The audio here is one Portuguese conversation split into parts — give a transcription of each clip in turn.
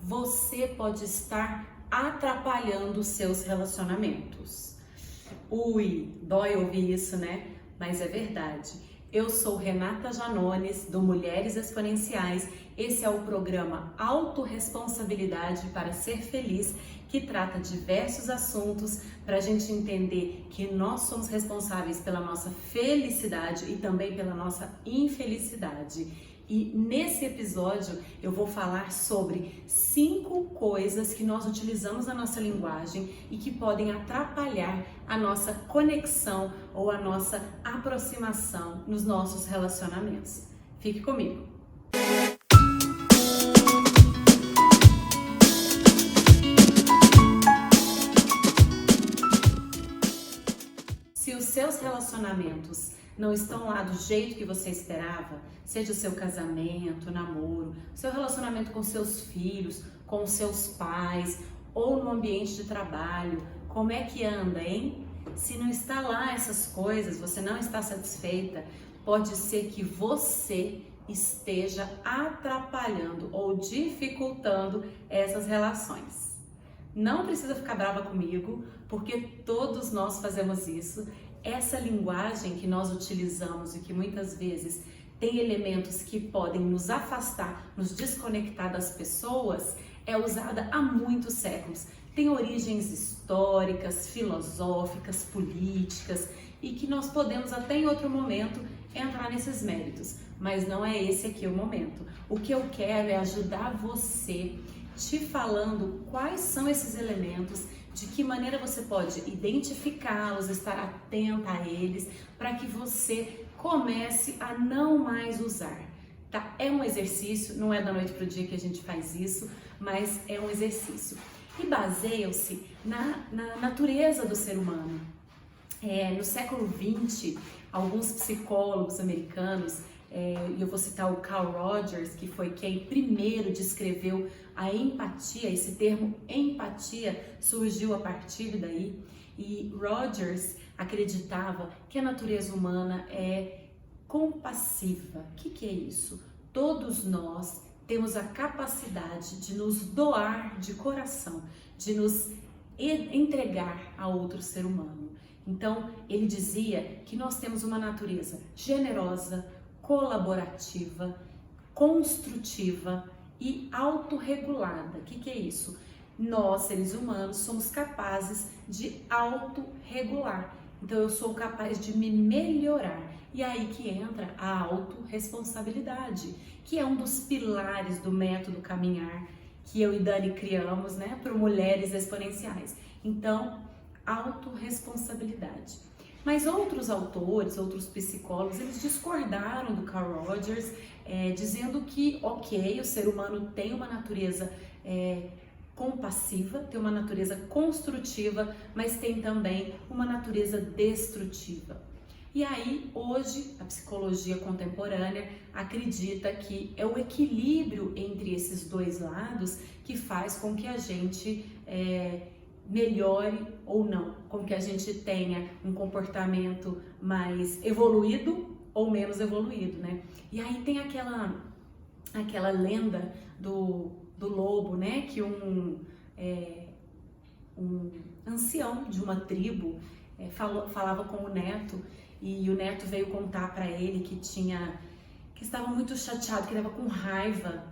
você pode estar atrapalhando os seus relacionamentos. Ui, dói ouvir isso, né? Mas é verdade. Eu sou Renata Janones, do Mulheres Exponenciais. Esse é o programa Autorresponsabilidade para Ser Feliz, que trata diversos assuntos para a gente entender que nós somos responsáveis pela nossa felicidade e também pela nossa infelicidade. E nesse episódio eu vou falar sobre 5 coisas que nós utilizamos na nossa linguagem e que podem atrapalhar a nossa conexão ou a nossa aproximação nos nossos relacionamentos. Fique comigo! Se os seus relacionamentos não estão lá do jeito que você esperava, seja o seu casamento, namoro, seu relacionamento com seus filhos, com seus pais ou no ambiente de trabalho, como é que anda, hein? Se não está lá essas coisas, você não está satisfeita, pode ser que você esteja atrapalhando ou dificultando essas relações. Não precisa ficar brava comigo, porque todos nós fazemos isso. Essa linguagem que nós utilizamos e que muitas vezes tem elementos que podem nos afastar, nos desconectar das pessoas, é usada há muitos séculos. Tem origens históricas, filosóficas, políticas e que nós podemos até em outro momento entrar nesses méritos, mas não é esse aqui o momento. O que eu quero é ajudar você te falando quais são esses elementos, de que maneira você pode identificá-los, estar atenta a eles, para que você comece a não mais usar, tá? É um exercício, não é da noite para o dia que a gente faz isso, mas é um exercício. E baseiam-se na natureza do ser humano. No século XX, alguns psicólogos americanos, e eu vou citar o Carl Rogers, que foi quem primeiro descreveu a empatia. Esse termo empatia surgiu a partir daí, e Rogers acreditava que a natureza humana é compassiva. O que é isso? Todos nós temos a capacidade de nos doar de coração, de nos entregar a outro ser humano. Então, ele dizia que nós temos uma natureza generosa, colaborativa, construtiva e autorregulada. O que é isso? Nós, seres humanos, somos capazes de autorregular. Então, eu sou capaz de me melhorar. E aí que entra a autorresponsabilidade, que é um dos pilares do método Caminhar, que eu e Dani criamos, né, para Mulheres Exponenciais. Então, autorresponsabilidade. Mas outros autores, outros psicólogos, eles discordaram do Carl Rogers, dizendo que, ok, o ser humano tem uma natureza compassiva, tem uma natureza construtiva, mas tem também uma natureza destrutiva. E aí, hoje, a psicologia contemporânea acredita que é o equilíbrio entre esses dois lados que faz com que a gente melhore ou não, com que a gente tenha um comportamento mais evoluído ou menos evoluído, né? E aí tem aquela lenda do lobo, né? Que um ancião de uma tribo falava com o neto, e o neto veio contar para ele que estava muito chateado, que ele estava com raiva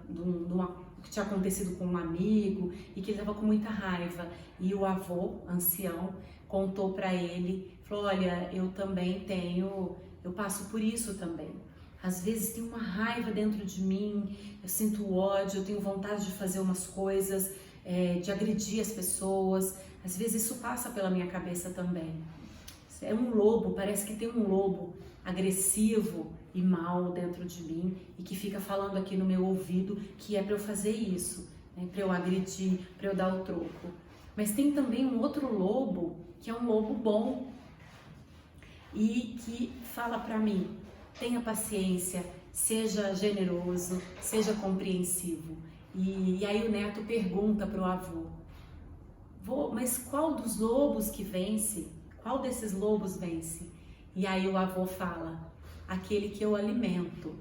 que tinha acontecido com um amigo e que ele estava com muita raiva. E o avô, ancião, contou para ele, falou: olha, eu também eu passo por isso também. Às vezes tem uma raiva dentro de mim, eu sinto ódio, eu tenho vontade de fazer umas coisas, de agredir as pessoas. Às vezes isso passa pela minha cabeça também. É um lobo, parece que tem um lobo agressivo e mau dentro de mim e que fica falando aqui no meu ouvido que é para eu fazer isso, né? Para eu agredir, para eu dar o troco. Mas tem também um outro lobo, que é um lobo bom e que fala para mim: tenha paciência, seja generoso, seja compreensivo. E aí o neto pergunta para o avô: vô, mas qual dos lobos que vence? Qual desses lobos vence? E aí o avô fala: aquele que eu alimento.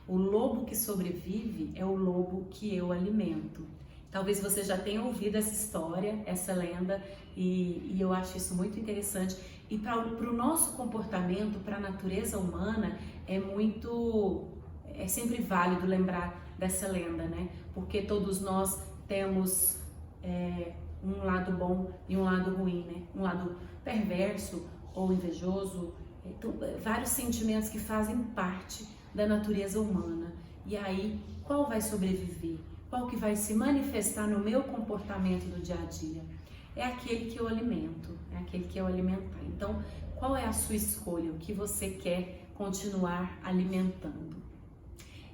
O lobo que sobrevive é o lobo que eu alimento. Talvez você já tenha ouvido essa história, essa lenda, e eu acho isso muito interessante. E para o nosso comportamento, para a natureza humana, é sempre válido lembrar dessa lenda, né? Porque todos nós temos um lado bom e um lado ruim, né? Um lado perverso ou invejoso, então, vários sentimentos que fazem parte da natureza humana. E aí, qual vai sobreviver? Qual que vai se manifestar no meu comportamento do dia a dia? É aquele que eu alimento, é aquele que eu alimentar. Então, qual é a sua escolha? O que você quer continuar alimentando?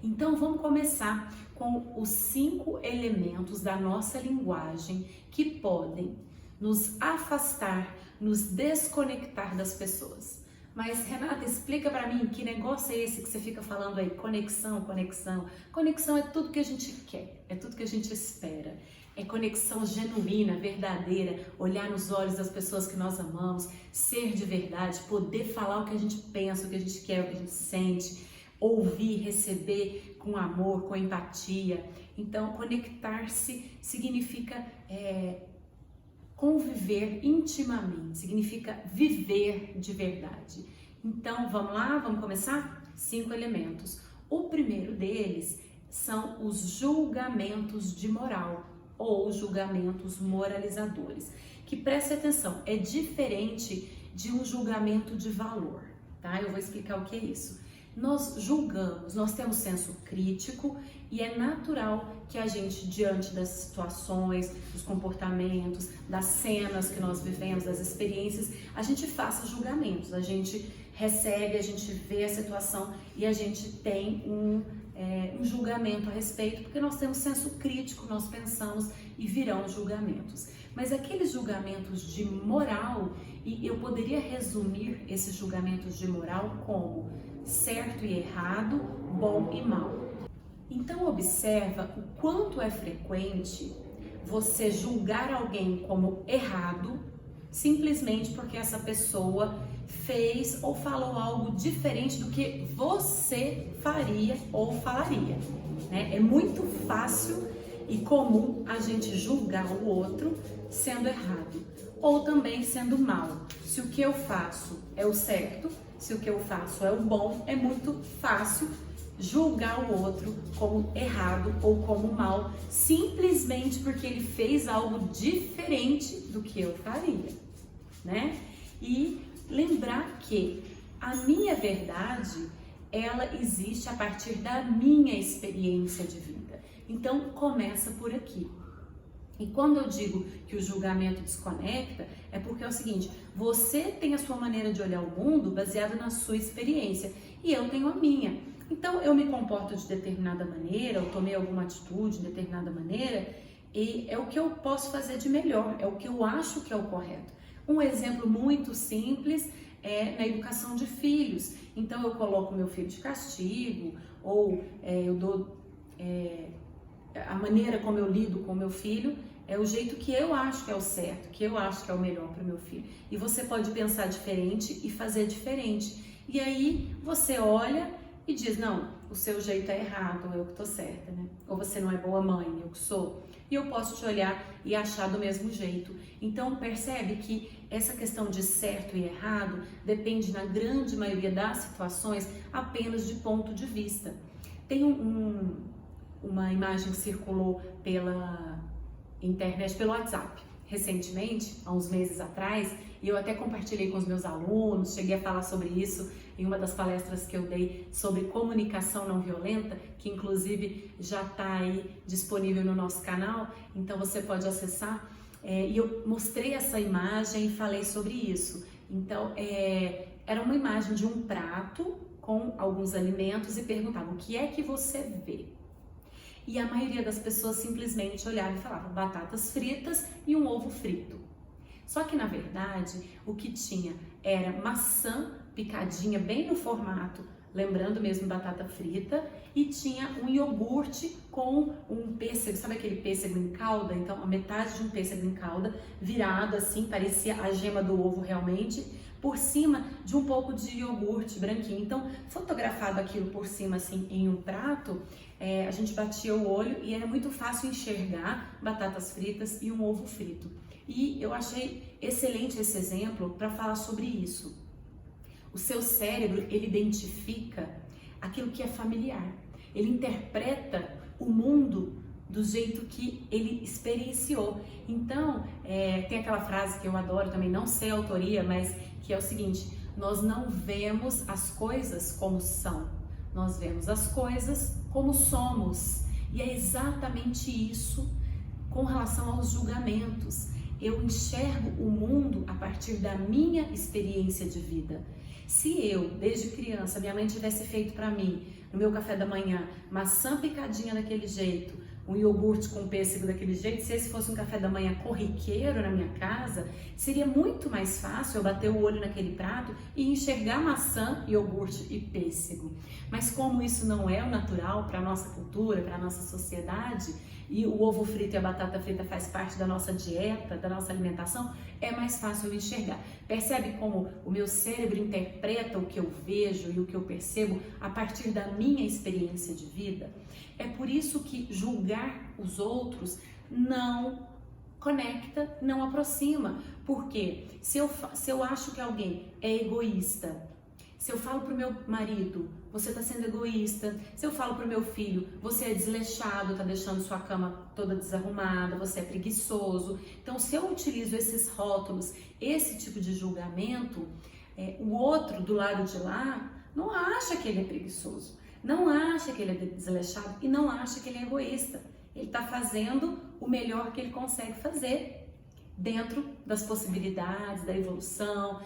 Então, vamos começar com os 5 elementos da nossa linguagem que podem nos afastar, nos desconectar das pessoas. Mas, Renata, explica para mim que negócio é esse que você fica falando aí? Conexão, conexão. Conexão é tudo que a gente quer, é tudo que a gente espera. É conexão genuína, verdadeira, olhar nos olhos das pessoas que nós amamos, ser de verdade, poder falar o que a gente pensa, o que a gente quer, o que a gente sente, ouvir, receber com amor, com empatia. Então, conectar-se significa conviver intimamente, significa viver de verdade. Então, vamos lá, vamos começar? 5 elementos. O primeiro deles são os julgamentos de moral ou julgamentos moralizadores, que preste atenção, é diferente de um julgamento de valor, tá? Eu vou explicar o que é isso. Nós julgamos, nós temos senso crítico e é natural que a gente, diante das situações, dos comportamentos, das cenas que nós vivemos, das experiências, a gente faça julgamentos, a gente recebe, a gente vê a situação e a gente tem um julgamento a respeito, porque nós temos senso crítico, nós pensamos e virão julgamentos. Mas aqueles julgamentos de moral, e eu poderia resumir esses julgamentos de moral como certo e errado, bom e mal. Então observa o quanto é frequente você julgar alguém como errado simplesmente porque essa pessoa fez ou falou algo diferente do que você faria ou falaria, né? É muito fácil e comum a gente julgar o outro sendo errado ou também sendo mal. Se o que eu faço é o certo, se o que eu faço é o bom, é muito fácil julgar o outro como errado ou como mal, simplesmente porque ele fez algo diferente do que eu faria, né? E lembrar que a minha verdade, ela existe a partir da minha experiência de vida. Então, começa por aqui. E quando eu digo que o julgamento desconecta, é porque é o seguinte, você tem a sua maneira de olhar o mundo baseada na sua experiência e eu tenho a minha. Então, eu me comporto de determinada maneira, eu tomei alguma atitude de determinada maneira e é o que eu posso fazer de melhor, é o que eu acho que é o correto. Um exemplo muito simples é na educação de filhos. Então, eu coloco meu filho de castigo ou eu dou... a maneira como eu lido com o meu filho é o jeito que eu acho que é o certo, que eu acho que é o melhor para o meu filho. E você pode pensar diferente e fazer diferente. E aí você olha e diz, não, o seu jeito é errado, eu que estou certa, né? Ou você não é boa mãe, eu que sou. E eu posso te olhar e achar do mesmo jeito. Então percebe que essa questão de certo e errado depende, na grande maioria das situações, apenas de ponto de vista. Tem uma imagem que circulou pela internet, pelo WhatsApp, recentemente, há uns meses atrás, e eu até compartilhei com os meus alunos, cheguei a falar sobre isso em uma das palestras que eu dei sobre comunicação não violenta, que inclusive já está aí disponível no nosso canal, então você pode acessar, e eu mostrei essa imagem e falei sobre isso. Então, era uma imagem de um prato com alguns alimentos e perguntava, o que é que você vê? E a maioria das pessoas simplesmente olhava e falava batatas fritas e um ovo frito. Só que na verdade o que tinha era maçã picadinha bem no formato, lembrando mesmo batata frita, e tinha um iogurte com um pêssego, sabe aquele pêssego em calda? Então a metade de um pêssego em calda virado assim, parecia a gema do ovo realmente, por cima de um pouco de iogurte branquinho. Então, fotografado aquilo por cima, assim, em um prato, a gente batia o olho e era muito fácil enxergar batatas fritas e um ovo frito. E eu achei excelente esse exemplo para falar sobre isso. O seu cérebro, ele identifica aquilo que é familiar. Ele interpreta o mundo do jeito que ele experienciou. Então, tem aquela frase que eu adoro também, não sei a autoria, mas que é o seguinte: nós não vemos as coisas como são, nós vemos as coisas como somos. E é exatamente isso com relação aos julgamentos. Eu enxergo o mundo a partir da minha experiência de vida. Se eu, desde criança, minha mãe tivesse feito para mim, no meu café da manhã, maçã picadinha daquele jeito, um iogurte com pêssego daquele jeito, se esse fosse um café da manhã corriqueiro na minha casa, seria muito mais fácil eu bater o olho naquele prato e enxergar maçã, iogurte e pêssego. Mas como isso não é o natural para a nossa cultura, para a nossa sociedade, e o ovo frito e a batata frita faz parte da nossa dieta, da nossa alimentação, é mais fácil eu enxergar. Percebe como o meu cérebro interpreta o que eu vejo e o que eu percebo a partir da minha experiência de vida? É por isso que julgar os outros não conecta, não aproxima. Porque se eu acho que alguém é egoísta, se eu falo pro meu marido, você tá sendo egoísta. Se eu falo pro meu filho, você é desleixado, tá deixando sua cama toda desarrumada, você é preguiçoso. Então, se eu utilizo esses rótulos, esse tipo de julgamento, o outro do lado de lá não acha que ele é preguiçoso, não acha que ele é desleixado e não acha que ele é egoísta. Ele tá fazendo o melhor que ele consegue fazer dentro das possibilidades, da evolução,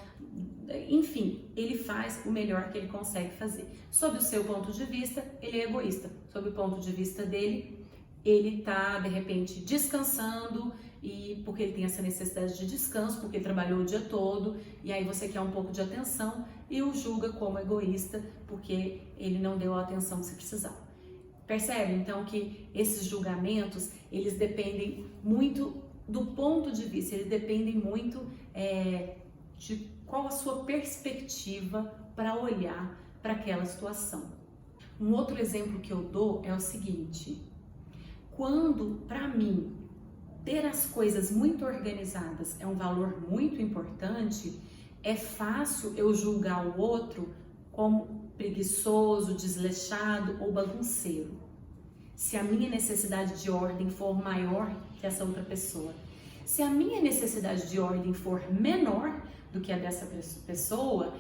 enfim, ele faz o melhor que ele consegue fazer. Sob o seu ponto de vista, ele é egoísta. Sob o ponto de vista dele, ele tá, de repente, descansando, e porque ele tem essa necessidade de descanso, porque ele trabalhou o dia todo, e aí você quer um pouco de atenção e o julga como egoísta, porque ele não deu a atenção que você precisava. Percebe, então, que esses julgamentos, eles dependem muito do ponto de vista, eles dependem muito de qual a sua perspectiva para olhar para aquela situação. Um outro exemplo que eu dou é o seguinte: quando, para mim, ter as coisas muito organizadas é um valor muito importante, é fácil eu julgar o outro como preguiçoso, desleixado ou bagunceiro, se a minha necessidade de ordem for maior que essa outra pessoa. Se a minha necessidade de ordem for menor do que a dessa pessoa,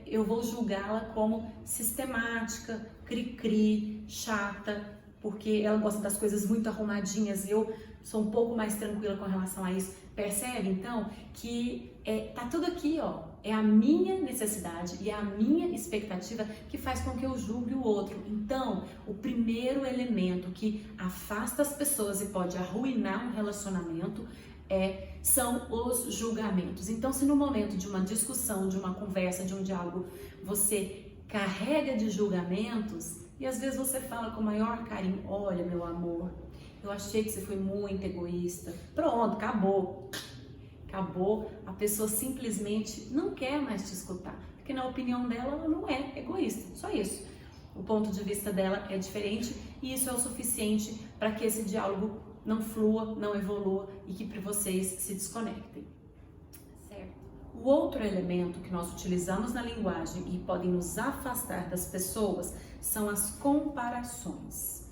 eu vou julgá-la como sistemática, cri-cri, chata, porque ela gosta das coisas muito arrumadinhas, eu sou um pouco mais tranquila com relação a isso. Percebe, então, que tá tudo aqui, ó. É a minha necessidade e a minha expectativa que faz com que eu julgue o outro. Então, o primeiro elemento que afasta as pessoas e pode arruinar um relacionamento são os julgamentos. Então, se no momento de uma discussão, de uma conversa, de um diálogo, você carrega de julgamentos, e às vezes você fala com o maior carinho: olha, meu amor, eu achei que você foi muito egoísta. Pronto, acabou. Acabou, a pessoa simplesmente não quer mais te escutar, porque na opinião dela, ela não é egoísta, só isso. O ponto de vista dela é diferente e isso é o suficiente para que esse diálogo não flua, não evolua e que para vocês se desconectem. Certo? O outro elemento que nós utilizamos na linguagem e podem nos afastar das pessoas são as comparações.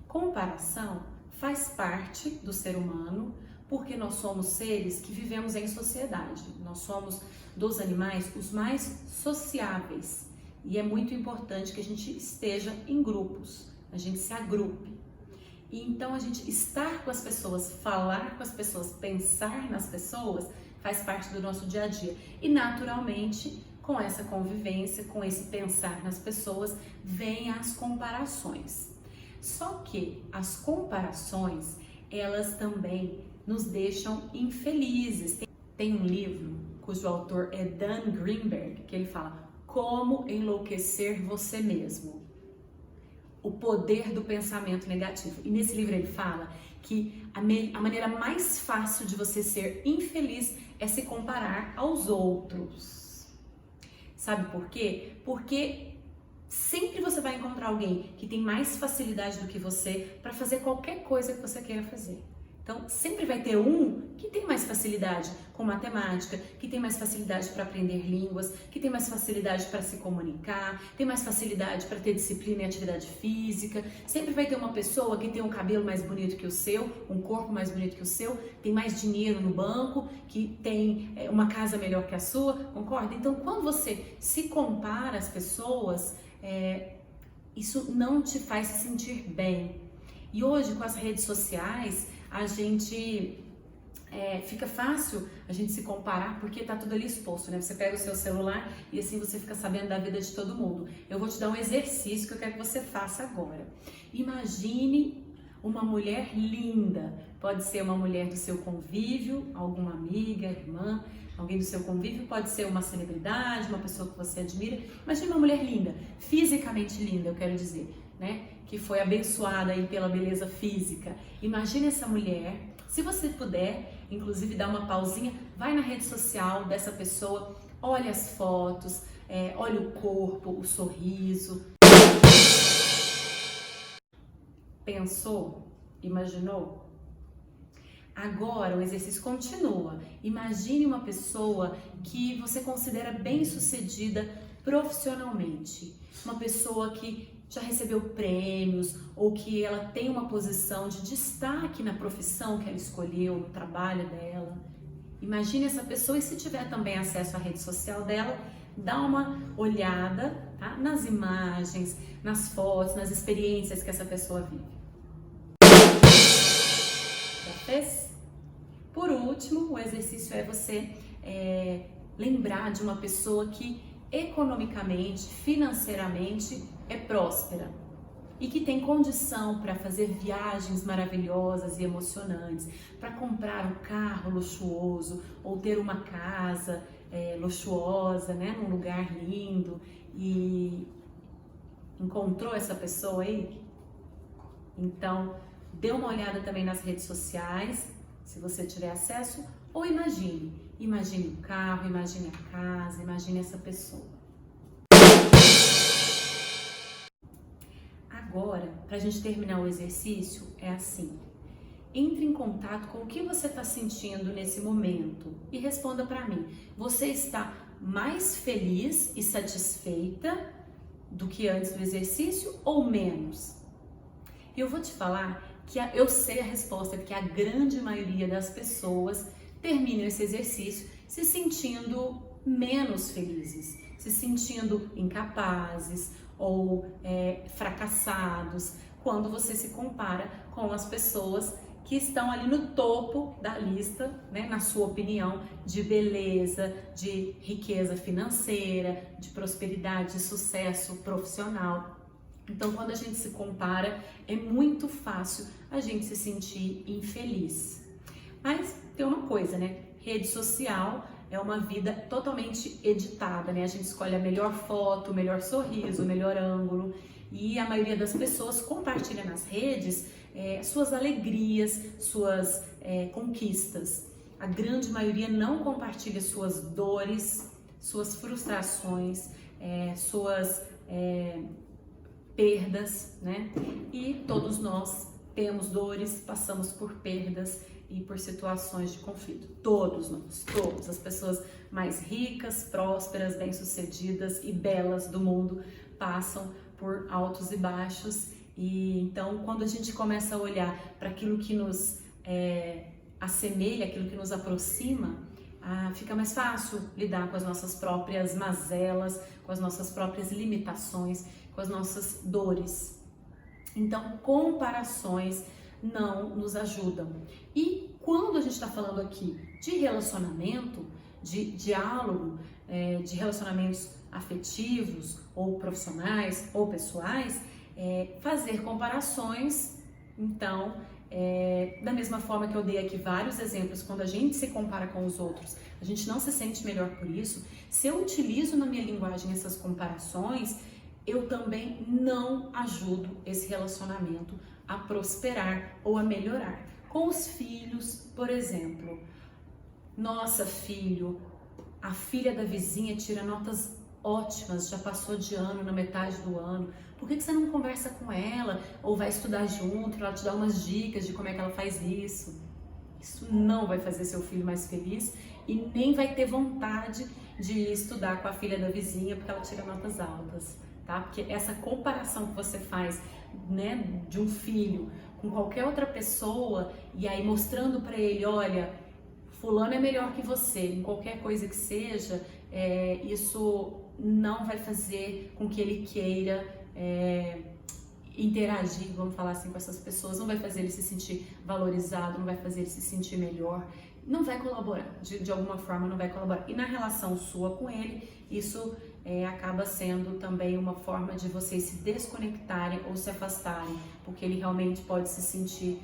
Comparação faz parte do ser humano, porque nós somos seres que vivemos em sociedade. Nós somos, dos animais, os mais sociáveis. E é muito importante que a gente esteja em grupos, a gente se agrupe. E então a gente estar com as pessoas, falar com as pessoas, pensar nas pessoas, faz parte do nosso dia a dia. E naturalmente, com essa convivência, com esse pensar nas pessoas, vêm as comparações. Só que as comparações, elas também nos deixam infelizes. Tem um livro cujo autor é Dan Greenberg, que ele fala: Como enlouquecer você mesmo. O poder do pensamento negativo. E nesse livro ele fala que a maneira mais fácil de você ser infeliz é se comparar aos outros. Sabe por quê? Porque sempre você vai encontrar alguém que tem mais facilidade do que você para fazer qualquer coisa que você queira fazer. Então, sempre vai ter um que tem mais facilidade com matemática, que tem mais facilidade para aprender línguas, que tem mais facilidade para se comunicar, tem mais facilidade para ter disciplina e atividade física. Sempre vai ter uma pessoa que tem um cabelo mais bonito que o seu, um corpo mais bonito que o seu, tem mais dinheiro no banco, que tem uma casa melhor que a sua, concorda? Então, quando você se compara às pessoas, isso não te faz se sentir bem. E hoje, com as redes sociais, a gente fica fácil a gente se comparar porque tá tudo ali exposto, né? Você pega o seu celular e assim você fica sabendo da vida de todo mundo. Eu vou te dar um exercício que eu quero que você faça agora. Imagine uma mulher linda, pode ser uma mulher do seu convívio, alguma amiga, irmã, alguém do seu convívio, pode ser uma celebridade, uma pessoa que você admira. Imagine uma mulher linda, fisicamente linda, eu quero dizer, né? Que foi abençoada aí pela beleza física. Imagine essa mulher, se você puder, inclusive dá uma pausinha, vai na rede social dessa pessoa, olha as fotos, olha o corpo, o sorriso. Pensou? Imaginou? Agora o exercício continua. Imagine uma pessoa que você considera bem-sucedida profissionalmente, uma pessoa que já recebeu prêmios ou que ela tem uma posição de destaque na profissão que ela escolheu, no trabalho dela. Imagine essa pessoa e se tiver também acesso à rede social dela, dá uma olhada, tá? Nas imagens, nas fotos, nas experiências que essa pessoa vive. Já fez? Por último, o exercício é você lembrar de uma pessoa que economicamente, financeiramente é próspera e que tem condição para fazer viagens maravilhosas e emocionantes, para comprar um carro luxuoso ou ter uma casa luxuosa, né, num lugar lindo. E encontrou essa pessoa aí? Então, dê uma olhada também nas redes sociais, se você tiver acesso, ou imagine o carro, imagine a casa, imagine essa pessoa. Agora, para a gente terminar o exercício, é assim: entre em contato com o que você está sentindo nesse momento e responda para mim. Você está mais feliz e satisfeita do que antes do exercício ou menos? E eu vou te falar que eu sei a resposta, porque a grande maioria das pessoas terminam esse exercício se sentindo menos felizes, se sentindo incapazes ou fracassados, quando você se compara com as pessoas que estão ali no topo da lista, né, na sua opinião, de beleza, de riqueza financeira, de prosperidade, de sucesso profissional. Então, quando a gente se compara, é muito fácil a gente se sentir infeliz. Mas tem uma coisa, né? Rede social é uma vida totalmente editada, né? A gente escolhe a melhor foto, o melhor sorriso, o melhor ângulo, e a maioria das pessoas compartilha nas redes suas alegrias, suas conquistas. A grande maioria não compartilha suas dores, suas frustrações, suas perdas, né? E todos nós temos dores, passamos por perdas e por situações de conflito. Todos nós, todas as pessoas mais ricas, prósperas, bem-sucedidas e belas do mundo passam por altos e baixos. E então, quando a gente começa a olhar para aquilo que nos assemelha, aquilo que nos aproxima, fica mais fácil lidar com as nossas próprias mazelas, com as nossas próprias limitações, com as nossas dores. Então, comparações não nos ajudam. E quando a gente está falando aqui de relacionamento, de diálogo, de relacionamentos afetivos, ou profissionais, ou pessoais, fazer comparações, então, da mesma forma que eu dei aqui vários exemplos, quando a gente se compara com os outros, a gente não se sente melhor por isso. Se eu utilizo na minha linguagem essas comparações, eu também não ajudo esse relacionamento a prosperar ou a melhorar. Com os filhos, por exemplo, nossa, filho, a filha da vizinha tira notas ótimas, já passou de ano, na metade do ano. Por que você não conversa com ela ou vai estudar junto, ela te dá umas dicas de como é que ela faz isso? Isso não vai fazer seu filho mais feliz e nem vai ter vontade de estudar com a filha da vizinha porque ela tira notas altas, tá? Porque essa comparação que você faz, né, de um filho com qualquer outra pessoa e aí mostrando para ele, olha, fulano é melhor que você, em qualquer coisa que seja, isso não vai fazer com que ele queira interagir, vamos falar assim, com essas pessoas, não vai fazer ele se sentir valorizado, não vai fazer ele se sentir melhor, não vai colaborar, de alguma forma não vai colaborar. E na relação sua com ele, isso acaba sendo também uma forma de vocês se desconectarem ou se afastarem, porque ele realmente pode se sentir,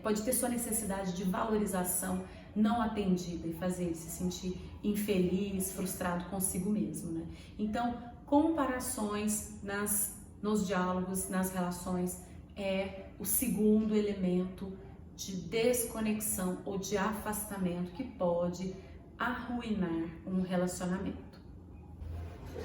pode ter sua necessidade de valorização não atendida e fazer ele se sentir infeliz, frustrado consigo mesmo, né? Então, comparações nos diálogos, nas relações, é o segundo elemento de desconexão ou de afastamento que pode arruinar um relacionamento.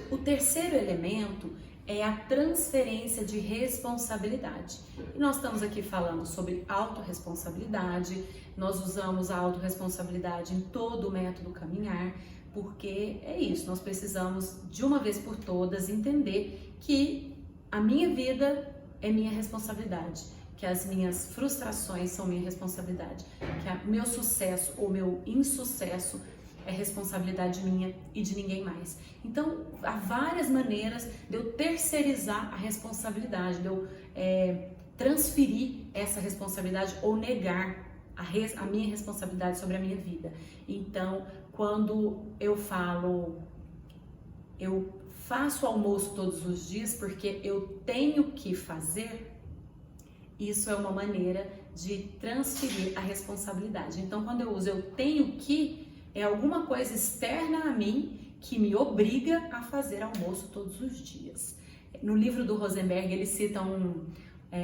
O terceiro elemento é a transferência de responsabilidade. E nós estamos aqui falando sobre autorresponsabilidade, nós usamos a autorresponsabilidade em todo o método Caminhar, porque é isso, nós precisamos de uma vez por todas entender que a minha vida é minha responsabilidade, que as minhas frustrações são minha responsabilidade, que o meu sucesso ou meu insucesso é responsabilidade minha e de ninguém mais. Então, há várias maneiras de eu terceirizar a responsabilidade, de eu transferir essa responsabilidade ou negar a minha responsabilidade sobre a minha vida. Então, quando eu falo, eu faço almoço todos os dias porque eu tenho que fazer, isso é uma maneira de transferir a responsabilidade. Então, quando eu uso eu tenho que, é alguma coisa externa a mim que me obriga a fazer almoço todos os dias. No livro do Rosenberg, ele cita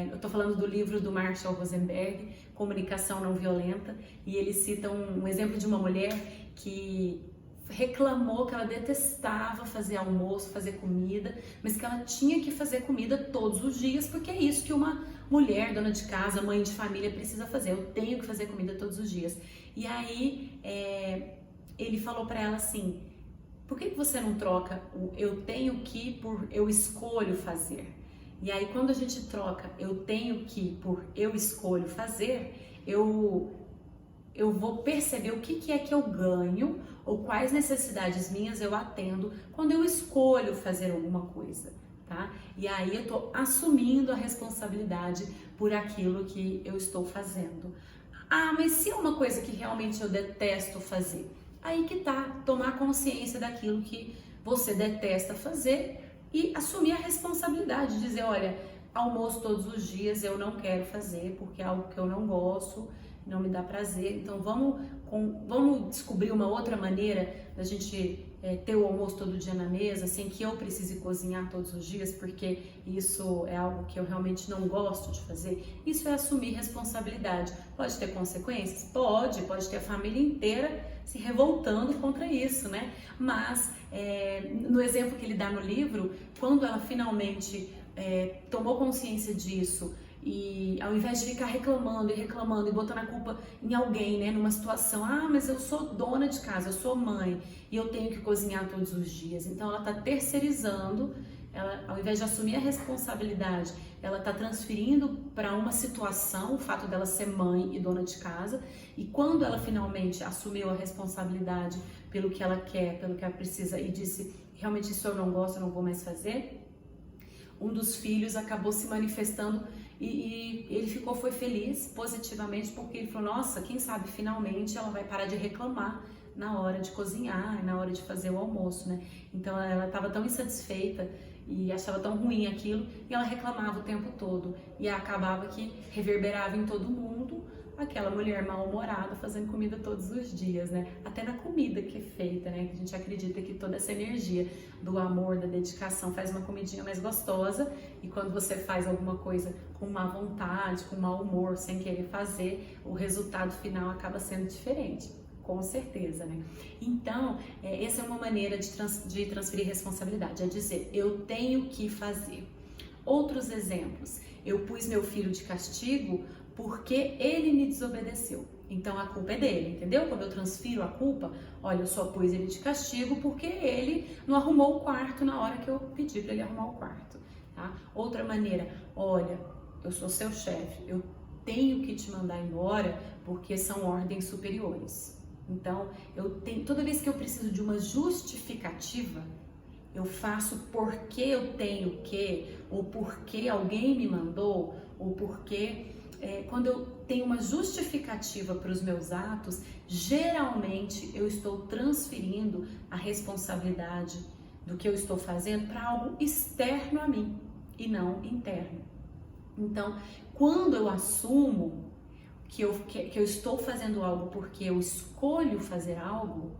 eu estou falando do livro do Marshall Rosenberg, Comunicação Não Violenta, e ele cita um exemplo de uma mulher que reclamou que ela detestava fazer almoço, fazer comida, mas que ela tinha que fazer comida todos os dias, porque é isso que uma mulher, dona de casa, mãe de família precisa fazer, eu tenho que fazer comida todos os dias. E aí ele falou para ela assim, por que você não troca o eu tenho que por eu escolho fazer? E aí quando a gente troca eu tenho que por eu escolho fazer, eu vou perceber o que é que eu ganho ou quais necessidades minhas eu atendo quando eu escolho fazer alguma coisa, tá? E aí eu tô assumindo a responsabilidade por aquilo que eu estou fazendo. Ah, mas se é uma coisa que realmente eu detesto fazer, aí que tá, tomar consciência daquilo que você detesta fazer e assumir a responsabilidade, dizer, olha, almoço todos os dias eu não quero fazer porque é algo que eu não gosto, não me dá prazer, então vamos descobrir uma outra maneira da gente ter o almoço todo dia na mesa, sem que eu precise cozinhar todos os dias, porque isso é algo que eu realmente não gosto de fazer. Isso é assumir responsabilidade. Pode ter consequências? Pode ter a família inteira se revoltando contra isso, né? Mas, no exemplo que ele dá no livro, quando ela finalmente tomou consciência disso, e ao invés de ficar reclamando e botando a culpa em alguém, né, numa situação, mas eu sou dona de casa, eu sou mãe e eu tenho que cozinhar todos os dias. Então ela está terceirizando, ao invés de assumir a responsabilidade, ela está transferindo para uma situação o fato dela ser mãe e dona de casa. E quando ela finalmente assumiu a responsabilidade pelo que ela quer, pelo que ela precisa e disse, realmente isso eu não gosto, eu não vou mais fazer, um dos filhos acabou se manifestando e ele foi feliz positivamente, porque ele falou, nossa, quem sabe finalmente ela vai parar de reclamar na hora de cozinhar, na hora de fazer o almoço, né? Então ela estava tão insatisfeita e achava tão ruim aquilo, e ela reclamava o tempo todo, e acabava que reverberava em todo mundo, aquela mulher mal-humorada fazendo comida todos os dias, né? Até na comida que é feita, né? Que a gente acredita que toda essa energia do amor, da dedicação faz uma comidinha mais gostosa, e quando você faz alguma coisa com má vontade, com mau humor, sem querer fazer, o resultado final acaba sendo diferente. Com certeza, né? Então, essa é uma maneira de transferir responsabilidade, é dizer, eu tenho que fazer. Outros exemplos, eu pus meu filho de castigo porque ele me desobedeceu. Então a culpa é dele, entendeu? Quando eu transfiro a culpa, olha, eu só pus ele de castigo porque ele não arrumou o quarto na hora que eu pedi para ele arrumar o quarto, tá? Outra maneira, olha, eu sou seu chefe, eu tenho que te mandar embora porque são ordens superiores. Então, toda vez que eu preciso de uma justificativa, eu faço porque eu tenho que, ou porque alguém me mandou, ou porque... quando eu tenho uma justificativa para os meus atos, geralmente eu estou transferindo a responsabilidade do que eu estou fazendo para algo externo a mim e não interno. Então, quando eu assumo que eu estou fazendo algo porque eu escolho fazer algo,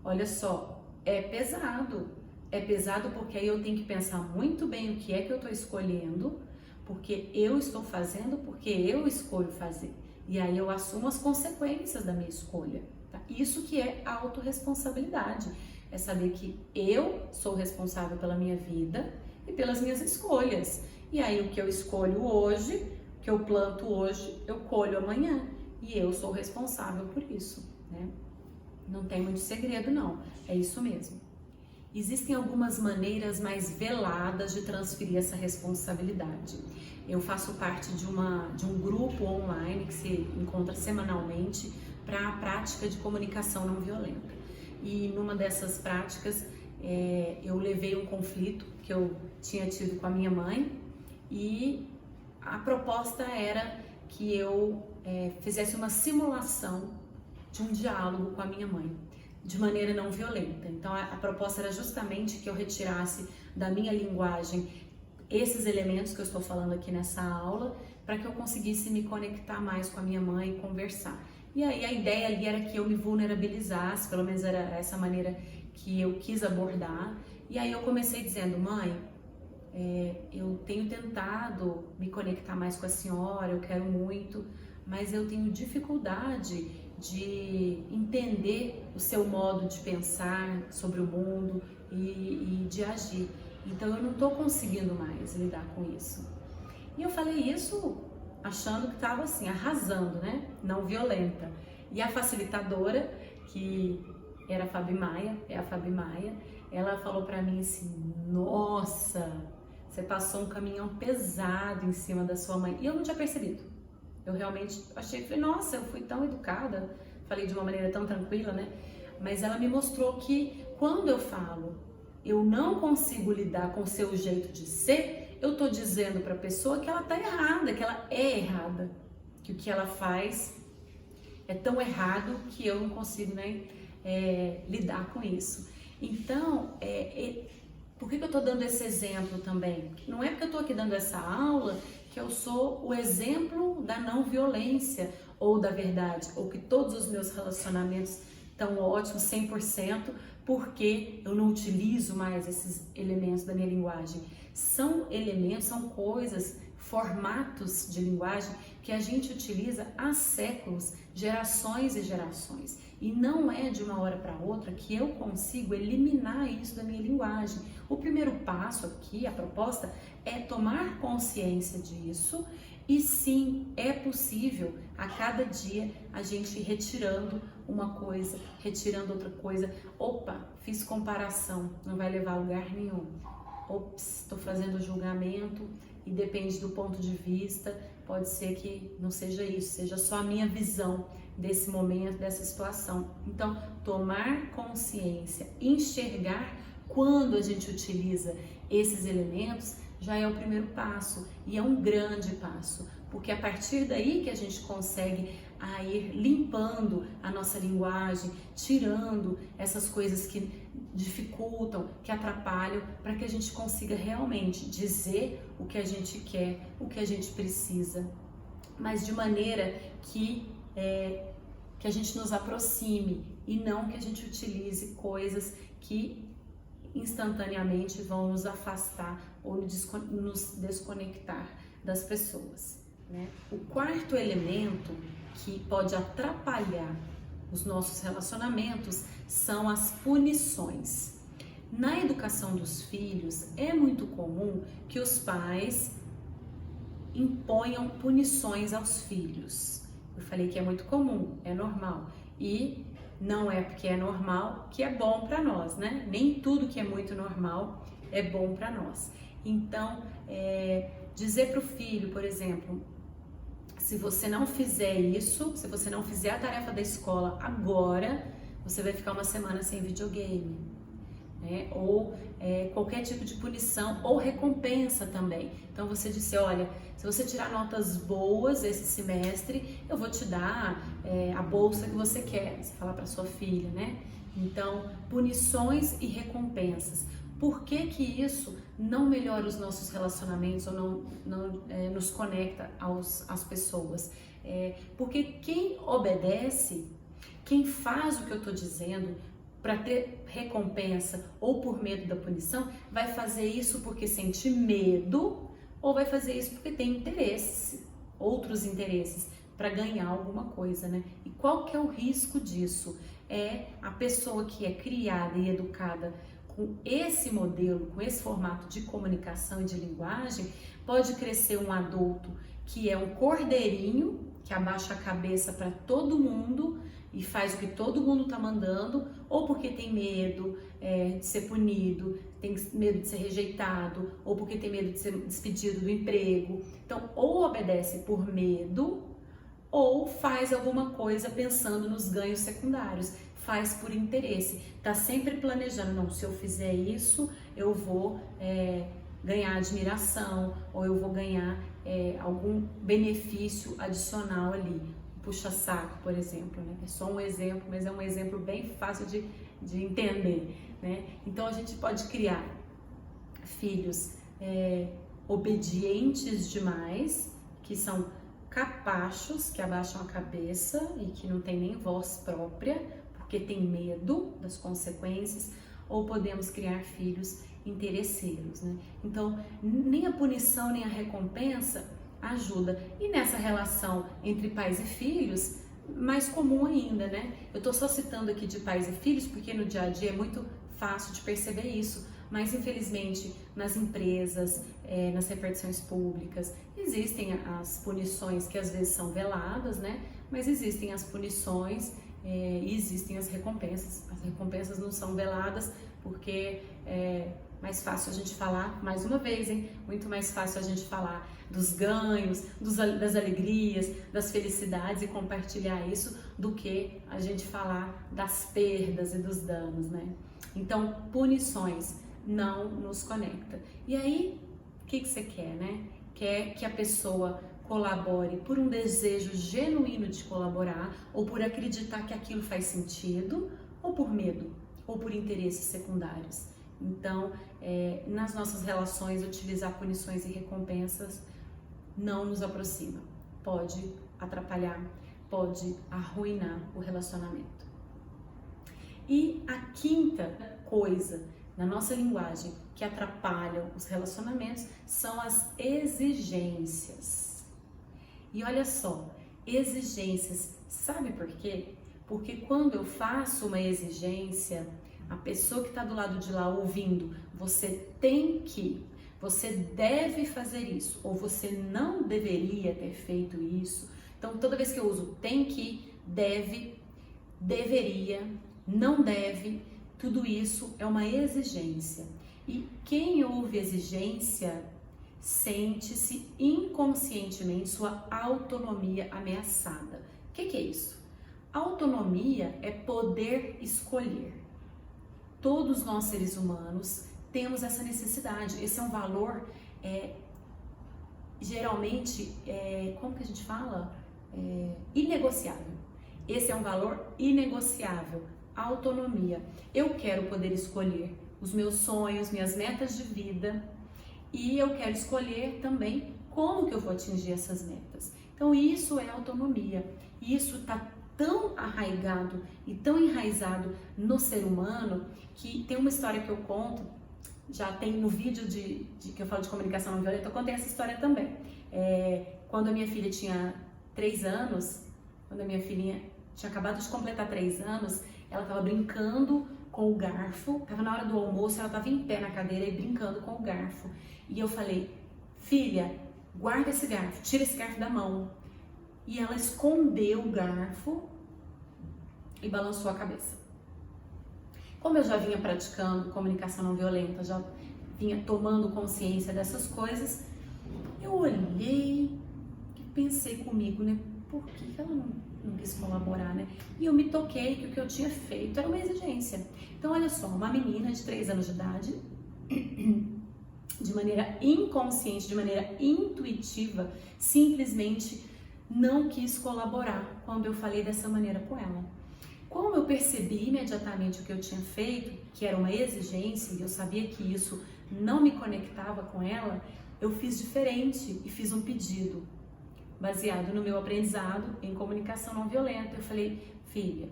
olha só, é pesado. É pesado porque aí eu tenho que pensar muito bem o que é que eu estou escolhendo, porque eu estou fazendo, porque eu escolho fazer. E aí eu assumo as consequências da minha escolha. Tá? Isso que é autorresponsabilidade. É saber que eu sou responsável pela minha vida e pelas minhas escolhas. E aí o que eu escolho hoje, o que eu planto hoje, eu colho amanhã. E eu sou responsável por isso, né? Não tem muito segredo não, é isso mesmo. Existem algumas maneiras mais veladas de transferir essa responsabilidade. Eu faço parte de um grupo online que se encontra semanalmente para a prática de comunicação não violenta. E numa dessas práticas eu levei um conflito que eu tinha tido com a minha mãe e a proposta era que eu fizesse uma simulação de um diálogo com a minha mãe, de maneira não violenta. Então a proposta era justamente que eu retirasse da minha linguagem esses elementos que eu estou falando aqui nessa aula, para que eu conseguisse me conectar mais com a minha mãe e conversar. E aí a ideia ali era que eu me vulnerabilizasse, pelo menos era essa maneira que eu quis abordar. E aí eu comecei dizendo, mãe, eu tenho tentado me conectar mais com a senhora, eu quero muito, mas eu tenho dificuldade de entender o seu modo de pensar sobre o mundo e de agir. Então eu não estou conseguindo mais lidar com isso. E eu falei isso achando que estava assim, arrasando, né? Não violenta. E a facilitadora, que era a Fabi Maia, é a Fabi Maia, ela falou para mim assim, nossa, você passou um caminhão pesado em cima da sua mãe. E eu não tinha percebido. Eu realmente achei, falei, nossa, eu fui tão educada, falei de uma maneira tão tranquila, né? Mas ela me mostrou que quando eu falo, eu não consigo lidar com o seu jeito de ser, eu tô dizendo para a pessoa que ela tá errada, que ela é errada, que o que ela faz é tão errado que eu não consigo, né, lidar com isso. Então, por que eu tô dando esse exemplo também? Não é porque eu tô aqui dando essa aula que eu sou o exemplo da não violência ou da verdade, ou que todos os meus relacionamentos estão ótimos, 100%, porque eu não utilizo mais esses elementos da minha linguagem. São elementos, são coisas, formatos de linguagem que a gente utiliza há séculos, gerações e gerações. E não é de uma hora para outra que eu consigo eliminar isso da minha linguagem. O primeiro passo aqui, a proposta, é tomar consciência disso e sim, é possível a cada dia a gente ir retirando uma coisa, retirando outra coisa. Opa, fiz comparação, não vai levar a lugar nenhum. Ops, estou fazendo julgamento e depende do ponto de vista, pode ser que não seja isso, seja só a minha visão desse momento, dessa situação. Então, tomar consciência, enxergar quando a gente utiliza esses elementos já é o primeiro passo e é um grande passo, porque é a partir daí que a gente consegue ir limpando a nossa linguagem, tirando essas coisas que dificultam, que atrapalham, para que a gente consiga realmente dizer o que a gente quer, o que a gente precisa. mas de maneira que a gente nos aproxime e não que a gente utilize coisas que instantaneamente vão nos afastar ou nos desconectar das pessoas, né? O quarto elemento que pode atrapalhar os nossos relacionamentos são as punições. Na educação dos filhos, é muito comum que os pais imponham punições aos filhos. Eu falei que é muito comum, é normal. E não é porque é normal que é bom para nós, né? Nem tudo que é muito normal é bom para nós. Então, dizer para o filho, por exemplo, se você não fizer isso, se você não fizer a tarefa da escola agora, você vai ficar uma semana sem videogame, né? Ou qualquer tipo de punição ou recompensa também. Então você disse, olha, se você tirar notas boas esse semestre, eu vou te dar a bolsa que você quer. Você fala para sua filha, né? Então, punições e recompensas. Por que que isso não melhora os nossos relacionamentos ou não nos conecta às pessoas? Porque quem obedece, quem faz o que eu estou dizendo para ter recompensa ou por medo da punição, vai fazer isso porque sente medo ou vai fazer isso porque tem interesse, outros interesses, para ganhar alguma coisa, né? E qual que é o risco disso? É a pessoa que é criada e educada com esse modelo, com esse formato de comunicação e de linguagem, pode crescer um adulto que é um cordeirinho, que abaixa a cabeça para todo mundo e faz o que todo mundo está mandando, ou porque tem medo de ser punido, tem medo de ser rejeitado, ou porque tem medo de ser despedido do emprego. Então, ou obedece por medo, ou faz alguma coisa pensando nos ganhos secundários, faz por interesse, tá sempre planejando, não, se eu fizer isso, eu vou ganhar admiração, ou eu vou ganhar algum benefício adicional ali. Puxa-saco, por exemplo, né? É só um exemplo, mas é um exemplo bem fácil de entender, né? Então a gente pode criar filhos obedientes demais, que são capachos, que abaixam a cabeça e que não tem nem voz própria, porque tem medo das consequências, ou podemos criar filhos interesseiros, né? Então, nem a punição nem a recompensa ajuda. E nessa relação entre pais e filhos, mais comum ainda, né? Eu tô só citando aqui de pais e filhos porque no dia a dia é muito fácil de perceber isso, mas infelizmente nas empresas, nas repartições públicas, existem as punições que às vezes são veladas, né? Mas existem as punições e existem as recompensas. As recompensas não são veladas porque mais fácil a gente falar, mais uma vez, hein? Muito mais fácil a gente falar dos ganhos, das alegrias, das felicidades e compartilhar isso do que a gente falar das perdas e dos danos, né? Então, punições não nos conecta. E aí, o que você quer, né? Quer que a pessoa colabore por um desejo genuíno de colaborar, ou por acreditar que aquilo faz sentido, ou por medo, ou por interesses secundários. Então, nas nossas relações, utilizar punições e recompensas não nos aproxima. Pode atrapalhar, pode arruinar o relacionamento. E a quinta coisa na nossa linguagem que atrapalha os relacionamentos são as exigências. E olha só, exigências, sabe por quê? Porque quando eu faço uma exigência, a pessoa que está do lado de lá ouvindo, você tem que, você deve fazer isso, ou você não deveria ter feito isso. Então, toda vez que eu uso tem que, deve, deveria, não deve, tudo isso é uma exigência. E quem ouve exigência sente-se inconscientemente sua autonomia ameaçada. O que é isso? Autonomia é poder escolher. Todos nós seres humanos temos essa necessidade. Esse é um valor, geralmente, como que a gente fala? Inegociável. Esse é um valor inegociável. Autonomia. Eu quero poder escolher os meus sonhos, minhas metas de vida, e eu quero escolher também como que eu vou atingir essas metas. Então isso é autonomia. Isso está tão arraigado e tão enraizado no ser humano que tem uma história que eu conto, já tem no vídeo que eu falo de comunicação não violenta, eu contei essa história também. Quando a minha filha tinha 3 anos, quando a minha filhinha tinha acabado de completar 3 anos, ela estava brincando com o garfo, estava na hora do almoço, ela estava em pé na cadeira e brincando com o garfo. E eu falei, filha, guarda esse garfo, tira esse garfo da mão. E ela escondeu o garfo e balançou a cabeça. Como eu já vinha praticando comunicação não violenta, já vinha tomando consciência dessas coisas, eu olhei e pensei comigo, né? Por que ela não quis colaborar, né? E eu me toquei que o que eu tinha feito era uma exigência. Então, olha só, uma menina de 3 anos de idade, de maneira inconsciente, de maneira intuitiva, simplesmente não quis colaborar quando eu falei dessa maneira com ela. Como eu percebi imediatamente o que eu tinha feito, que era uma exigência, e eu sabia que isso não me conectava com ela, eu fiz diferente e fiz um pedido, baseado no meu aprendizado em comunicação não violenta. Eu falei, filha,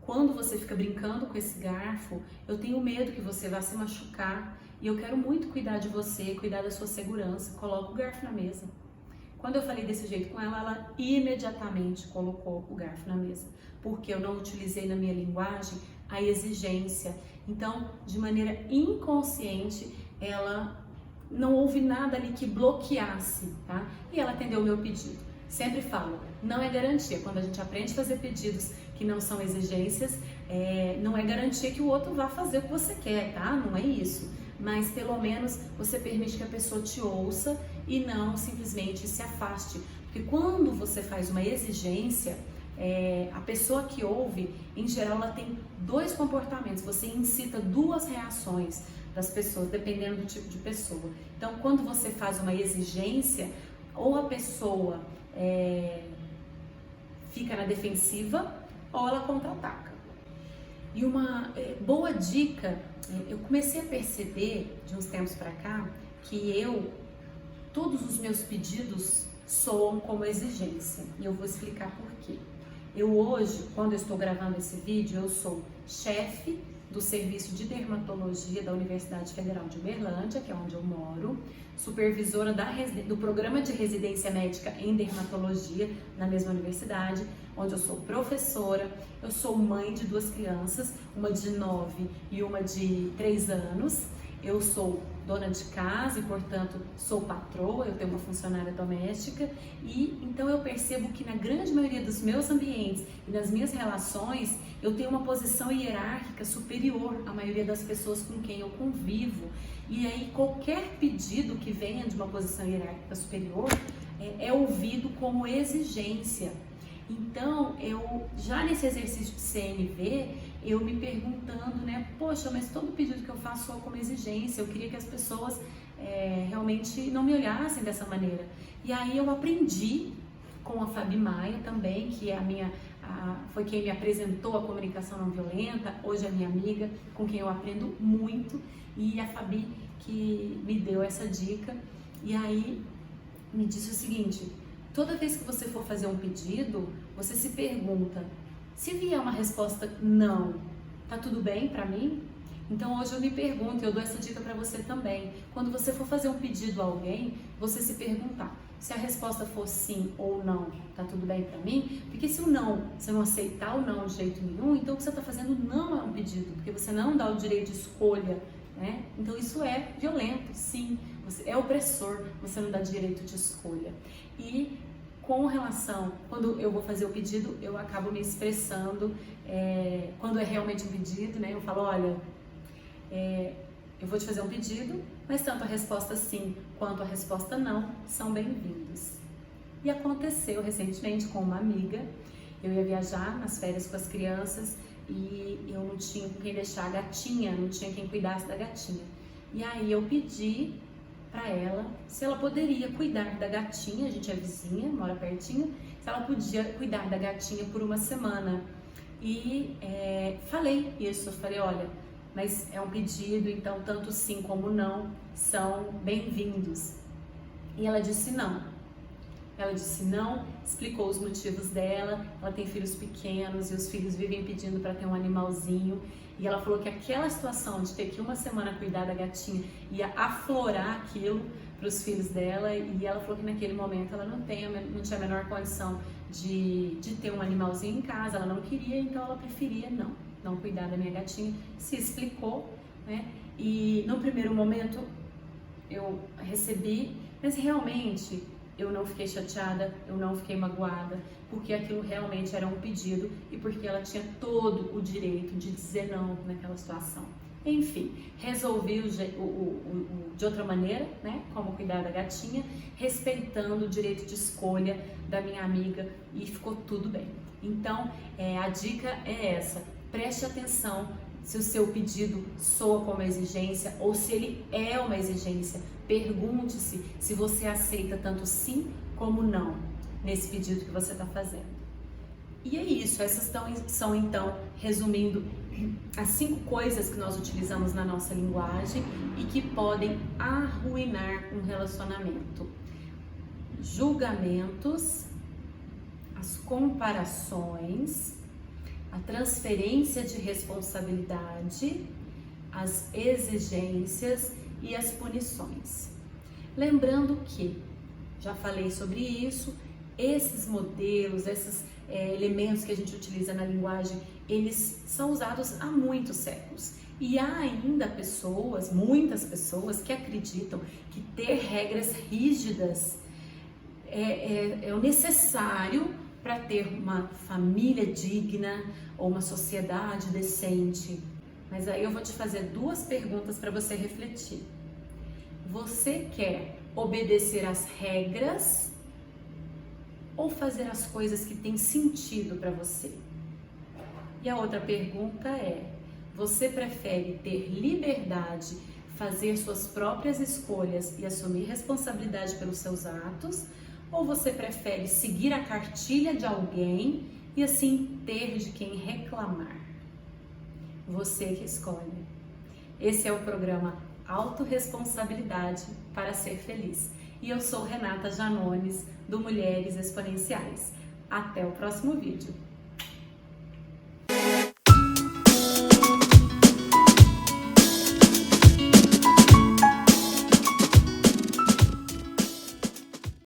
quando você fica brincando com esse garfo, eu tenho medo que você vá se machucar e eu quero muito cuidar de você, cuidar da sua segurança, coloca o garfo na mesa. Quando eu falei desse jeito com ela, ela imediatamente colocou o garfo na mesa, porque eu não utilizei na minha linguagem a exigência. Então, de maneira inconsciente, ela não houve nada ali que bloqueasse, tá? E ela atendeu o meu pedido. Sempre falo, não é garantia. Quando a gente aprende a fazer pedidos que não são exigências, não é garantia que o outro vá fazer o que você quer, tá? Não é isso. Mas pelo menos você permite que a pessoa te ouça e não simplesmente se afaste. Porque quando você faz uma exigência, a pessoa que ouve, em geral, ela tem 2 comportamentos. Você incita 2 reações das pessoas, dependendo do tipo de pessoa. Então, quando você faz uma exigência, ou a pessoa fica na defensiva, ou ela contra-ataca. E uma boa dica, eu comecei a perceber, de uns tempos para cá, que todos os meus pedidos soam como exigência. E eu vou explicar por quê. Eu hoje, quando eu estou gravando esse vídeo, eu sou chefe do Serviço de Dermatologia da Universidade Federal de Uberlândia, que é onde eu moro, supervisora do Programa de Residência Médica em Dermatologia na mesma universidade, onde eu sou professora, eu sou mãe de 2 crianças, uma de 9 e uma de 3 anos, eu sou dona de casa e, portanto, sou patroa, eu tenho uma funcionária doméstica e então eu percebo que na grande maioria dos meus ambientes e nas minhas relações eu tenho uma posição hierárquica superior à maioria das pessoas com quem eu convivo. E aí qualquer pedido que venha de uma posição hierárquica superior é ouvido como exigência. Então, eu já nesse exercício de CNV, eu me perguntando, né, poxa, mas todo pedido que eu faço soa como exigência, eu queria que as pessoas realmente não me olhassem dessa maneira. E aí eu aprendi com a Fabi Maia também, que é foi quem me apresentou a comunicação não violenta, hoje é minha amiga, com quem eu aprendo muito, e a Fabi que me deu essa dica, e aí me disse o seguinte: toda vez que você for fazer um pedido, você se pergunta, se vier uma resposta não, tá tudo bem pra mim? Então hoje eu me pergunto, eu dou essa dica pra você também. Quando você for fazer um pedido a alguém, você se perguntar, se a resposta for sim ou não, tá tudo bem pra mim? Porque se o não, você não aceitar o não de jeito nenhum, então o que você tá fazendo não é um pedido, porque você não dá o direito de escolha, né? Então isso é violento, sim, você é opressor, você não dá direito de escolha. E com relação, quando eu vou fazer o pedido, eu acabo me expressando, quando é realmente um pedido, né? Eu falo, olha, eu vou te fazer um pedido, mas tanto a resposta sim quanto a resposta não são bem-vindos. E aconteceu recentemente com uma amiga, eu ia viajar nas férias com as crianças e eu não tinha com quem deixar a gatinha, não tinha quem cuidasse da gatinha. E aí eu pedi para ela se ela poderia cuidar da gatinha, a gente é vizinha, mora pertinho, se ela podia cuidar da gatinha por uma semana. E falei isso, eu falei, olha, mas é um pedido, então tanto sim como não são bem-vindos. E ela disse não. Ela disse não, explicou os motivos dela. Ela tem filhos pequenos e os filhos vivem pedindo para ter um animalzinho. E ela falou que aquela situação de ter que uma semana cuidar da gatinha ia aflorar aquilo para os filhos dela. E ela falou que naquele momento ela não tinha a menor condição de ter um animalzinho em casa. Ela não queria, então ela preferia não cuidar da minha gatinha. Se explicou, né? E no primeiro momento eu recebi, mas realmente eu não fiquei chateada, eu não fiquei magoada, porque aquilo realmente era um pedido e porque ela tinha todo o direito de dizer não naquela situação. Enfim, resolvi de outra maneira, né, como cuidar da gatinha, respeitando o direito de escolha da minha amiga, e ficou tudo bem. Então, a dica é essa: preste atenção se o seu pedido soa como exigência ou se ele é uma exigência. Pergunte-se se você aceita tanto sim como não nesse pedido que você está fazendo. E é isso, essas são então, resumindo, as 5 coisas que nós utilizamos na nossa linguagem e que podem arruinar um relacionamento: julgamentos, as comparações, a transferência de responsabilidade, as exigências e as punições. Lembrando que, já falei sobre isso, esses modelos, esses elementos que a gente utiliza na linguagem, eles são usados há muitos séculos. E há ainda pessoas, muitas pessoas, que acreditam que ter regras rígidas é o necessário para ter uma família digna ou uma sociedade decente. Mas aí eu vou te fazer 2 perguntas para você refletir. Você quer obedecer às regras ou fazer as coisas que têm sentido para você? E a outra pergunta é: você prefere ter liberdade, fazer suas próprias escolhas e assumir responsabilidade pelos seus atos? Ou você prefere seguir a cartilha de alguém e assim ter de quem reclamar? Você que escolhe. Esse é o programa Autoresponsabilidade para Ser Feliz. E eu sou Renata Janones, do Mulheres Exponenciais. Até o próximo vídeo.